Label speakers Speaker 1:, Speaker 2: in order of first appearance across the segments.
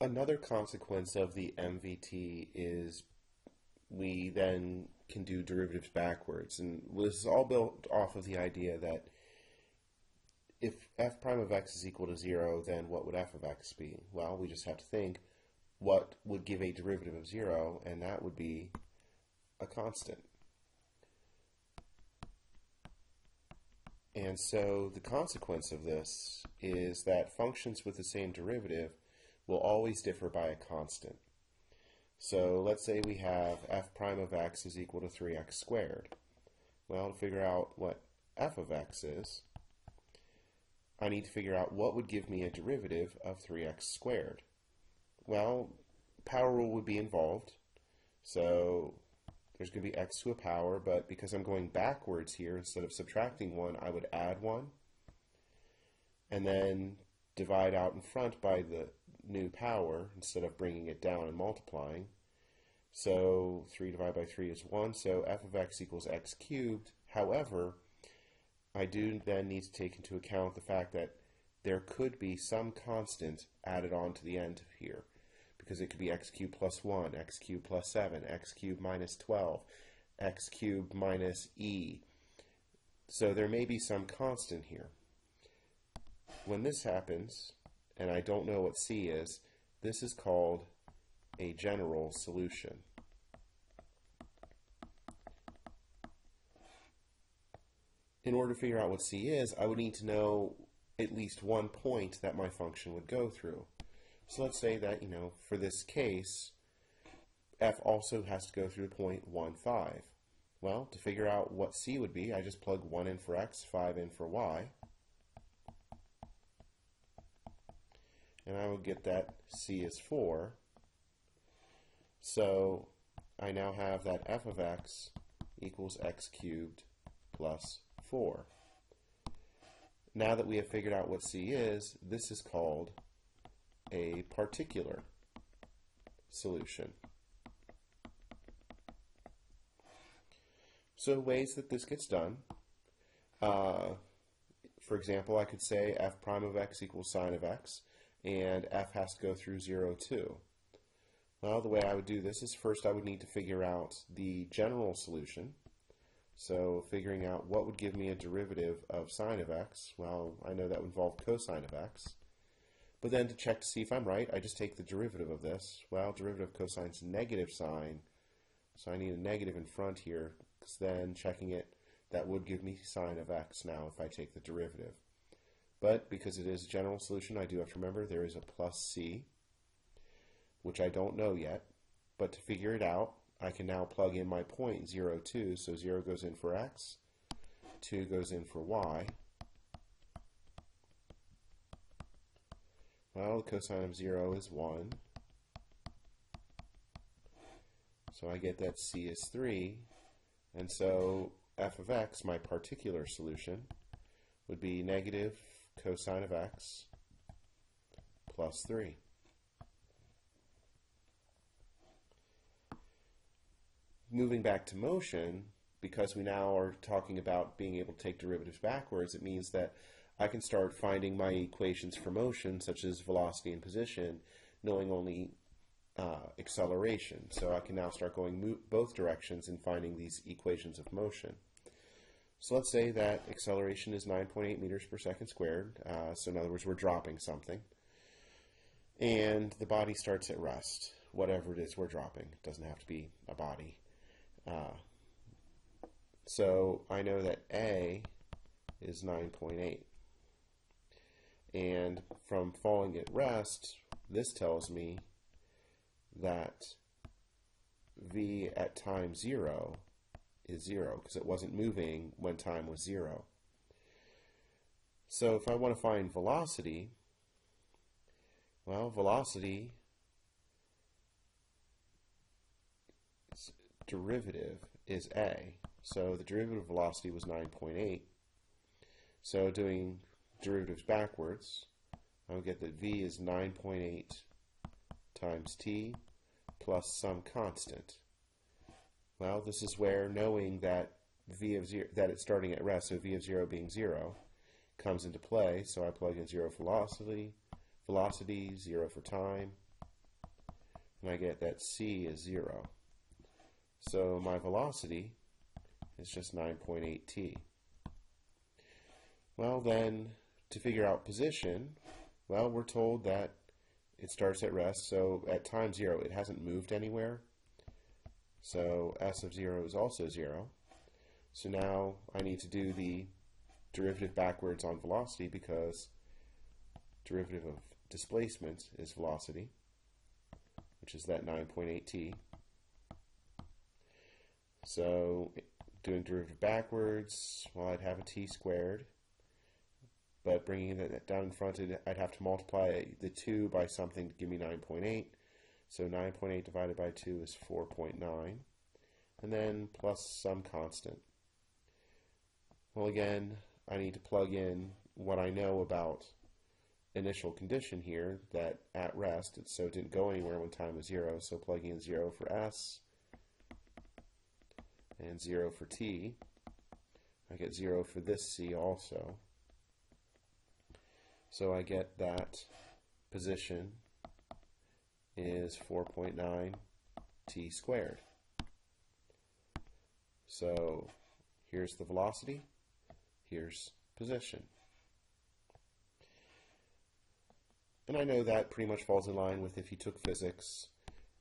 Speaker 1: Another consequence of the MVT is we then can do derivatives backwards. And this is all built off of the idea that if f prime of x is equal to 0, then what would f of x be? Well, we just have to think what would give a derivative of 0, and that would be a constant. And so the consequence of this is that functions with the same derivative will always differ by a constant. So let's say we have f prime of x is equal to 3x squared. Well, to figure out what f of x is, I need to figure out what would give me a derivative of 3x squared. Well, power rule would be involved, so there's going to be x to a power, but because I'm going backwards here, instead of subtracting 1, I would add 1, and then divide out in front by the new power instead of bringing it down and multiplying. So 3 divided by 3 is 1, so f of x equals x cubed. However, I do then need to take into account the fact that there could be some constant added on to the end here, because it could be x cubed plus 1, x cubed plus 7, x cubed minus 12, x cubed minus e. So there may be some constant here. When this happens, and I don't know what c is, this is called a general solution. In order to figure out what c is, I would need to know at least one point that my function would go through. So let's say that, for this case, f also has to go through the point 1, 5. Well, to figure out what c would be, I just plug 1 in for x, 5 in for y. And I will get that c is 4. So I now have that f of x equals x cubed plus 4. Now that we have figured out what c is, this is called a particular solution. So ways that this gets done. For example, I could say f prime of x equals sine of x, and f has to go through 0, 2. Well, the way I would do this is first I would need to figure out the general solution. So figuring out what would give me a derivative of sine of x, well, I know that would involve cosine of x. But then to check to see if I'm right, I just take the derivative of this. Well, derivative of cosine is negative sine, so I need a negative in front here, because then checking it, that would give me sine of x now if I take the derivative. But because it is a general solution, I do have to remember there is a plus c, which I don't know yet. But to figure it out, I can now plug in my point 0, 2. So 0 goes in for x, 2 goes in for y. Well, the cosine of 0 is 1. So I get that c is 3. And so f of x, my particular solution, would be negative cosine of x plus 3. Moving back to motion, because we now are talking about being able to take derivatives backwards, it means that I can start finding my equations for motion, such as velocity and position, knowing only acceleration. So I can now start going both directions and finding these equations of motion. So let's say that acceleration is 9.8 meters per second squared. So in other words, we're dropping something. And the body starts at rest, whatever it is we're dropping. It doesn't have to be a body. So I know that A is 9.8. And from falling at rest, this tells me that v at time 0 is 0, because it wasn't moving when time was 0. So if I want to find velocity, well, velocity derivative is a. So the derivative of velocity was 9.8. So doing derivatives backwards, I would get that v is 9.8 times t plus some constant. Well, this is where knowing that v of 0, that it's starting at rest, so v of 0 being 0, comes into play. So I plug in 0 for velocity, 0 for time, and I get that c is 0. So my velocity is just 9.8 t. Well then, to figure out position, well, we're told that it starts at rest, so at time 0 it hasn't moved anywhere. So s of 0 is also 0. So now I need to do the derivative backwards on velocity, because derivative of displacement is velocity, which is that 9.8 t. So doing derivative backwards, well, I'd have a t squared, but bringing that down in front, I'd have to multiply the 2 by something to give me 9.8. So 9.8 divided by 2 is 4.9, and then plus some constant. Well, again, I need to plug in what I know about initial condition here, that at rest, so it didn't go anywhere when time was 0, so plugging in 0 for s and 0 for t. I get 0 for this c also. So I get that position is 4.9 t squared. So here's the velocity, here's position. And I know that pretty much falls in line with if you took physics,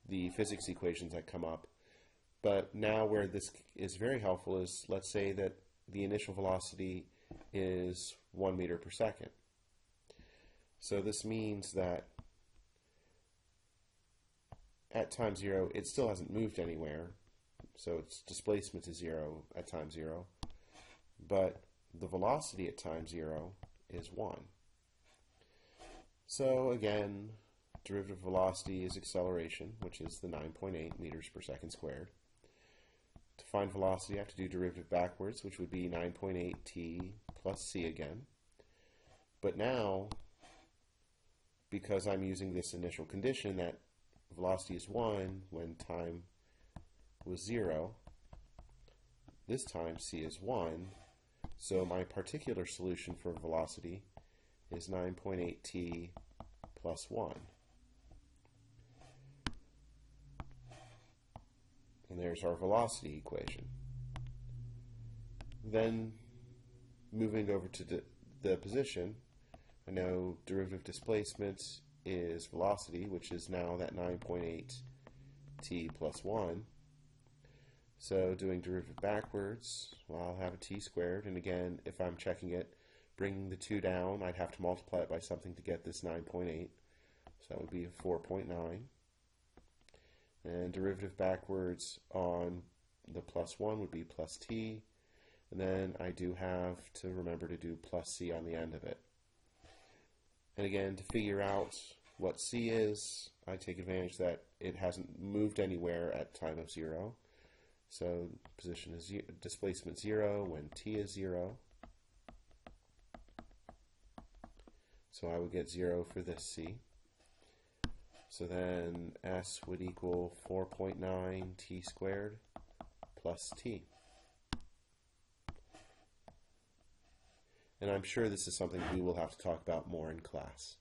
Speaker 1: the physics equations that come up. But now where this is very helpful is, let's say that the initial velocity is 1 meter per second. So this means that at time 0 it still hasn't moved anywhere, so its displacement is 0 at time 0, but the velocity at time 0 is 1. So again, derivative velocity is acceleration, which is the 9.8 meters per second squared. To find velocity, I have to do derivative backwards, which would be 9.8 t plus c again. But now, because I'm using this initial condition that velocity is 1 when time was 0, this time c is 1, so my particular solution for velocity is 9.8 t plus 1. And there's our velocity equation. Then, moving over to the position, I know derivative displacement is velocity, which is now that 9.8 t plus 1. So doing derivative backwards, well, I'll have a t squared, and again, if I'm checking it, bringing the 2 down, I'd have to multiply it by something to get this 9.8. So that would be 4.9. And derivative backwards on the plus 1 would be plus t. And then I do have to remember to do plus c on the end of it. And again, to figure out what c is, I take advantage that it hasn't moved anywhere at time of 0. So position is displacement 0 when t is 0. So I would get 0 for this c. So then s would equal 4.9 t squared plus t. And I'm sure this is something we will have to talk about more in class.